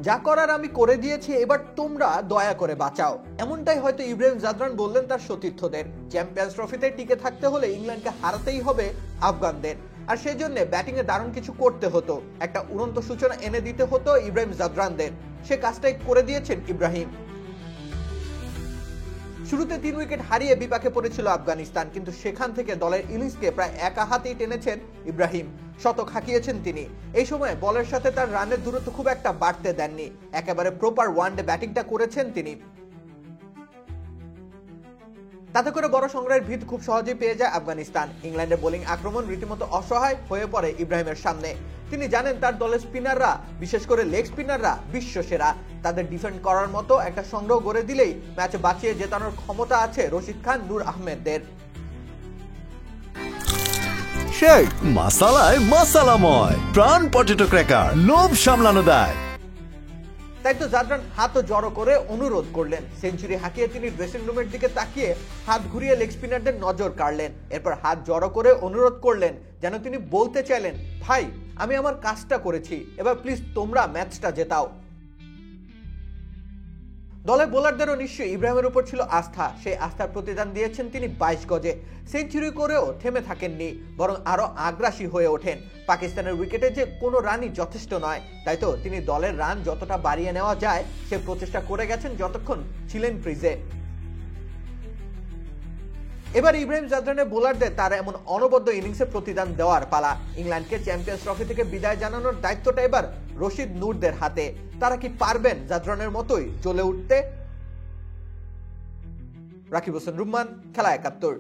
যা করার আমি করে দিয়েছি, এবার তোমরা দয়া করে বাঁচাও। এমনটাই হয়তো ইব্রাহিম জাদরান বললেন তার সতীর্থদের। চ্যাম্পিয়ন্স ট্রফিতে টিকে থাকতে হলে ইংল্যান্ডকে হারাতেই হবে আফগানদের, আর সেই জন্য ব্যাটিং এ দারুণ কিছু করতে হতো, একটা উড়ন্ত সূচনা এনে দিতে হতো ইব্রাহিম জাদরানদের। সে কাজটাই করে দিয়েছেন ইব্রাহিম। শুরুতে 3 উইকেট হারিয়ে বিপাকে পড়েছিল আফগানিস্তান, কিন্তু সেখান থেকে দলের ইনিংসকে প্রায় একা হাতেই টেনেছেন ইব্রাহিম। শতক হাঁকিয়েছেন তিনি। এই সময় বলের সাথে তার রানের দূরত্ব খুব একটা বাড়তে দেননি, একেবারে প্রপার ওয়ানডে ব্যাটিংটা করেছেন তিনি। তাতে করে বড় সংগ্রহের ভিত খুব সহজেই পেয়ে যায় আফগানিস্তান। ইংল্যান্ডের বোলিং আক্রমণ রীতিমতো অসহায় হয়ে পড়ে ইব্রাহিমের সামনে। তিনি জানেন তার দলের স্পিনাররা, বিশেষ করে লেগ স্পিনাররা বিশ্ব সেরা। তাদের ডিফেন্ড করার মতো একটা সংগ্রহ গড়ে দিলেই ম্যাচ বাঁচিয়ে জেতানোর ক্ষমতা আছে রশিদ খান, নূর আহমেদদের। শেখ মাসালায় মাসালাময় প্রাণ পটেটো ক্র্যাকার, লোভ সামলানো দায়। তাই তো জাদরান হাতও জড়ো করে অনুরোধ করলেন। সেঞ্চুরি হাঁকিয়ে তিনি ড্রেসিং রুমের দিকে তাকিয়ে হাত ঘুরিয়ে লেগ স্পিনারদের নজর কাড়লেন। এরপর হাত জড়ো করে অনুরোধ করলেন, যেন তিনি বলতে চাইলেন, ভাই আমি আমার কাজটা করেছি, এবার প্লিজ তোমরা ম্যাচটা জেতাও। দলের বোলারদেরও নিশ্চয়ই ইব্রাহিমের উপর ছিল আস্থা। সেই আস্থার প্রতিদান দিয়েছেন তিনি 22 গজে। সেঞ্চুরি করেও থেমে থাকেননি, বরং আরো আগ্রাসী হয়ে ওঠেন। পাকিস্তানের উইকেটে যে কোনো রানই যথেষ্ট নয়, তাই তো তিনি দলের রান যতটা বাড়িয়ে নেওয়া যায় সে প্রচেষ্টা করে গেছেন যতক্ষণ ছিলেন ক্রিজে। এবার ইব্রাহিম জাদরানের বোলারদের তার এমন অনবদ্য ইনিংসে প্রতিদান দেওয়ার পালা। ইংল্যান্ডকে চ্যাম্পিয়ন্স ট্রফি থেকে বিদায় জানানোর দায়িত্বটা এবার রশিদ, নূরদের হাতে। তারা কি পারবেন জাদরানের মতোই জ্বলে উঠতে? রাকিব হোসেন রুম্মান, খেলা ৭১।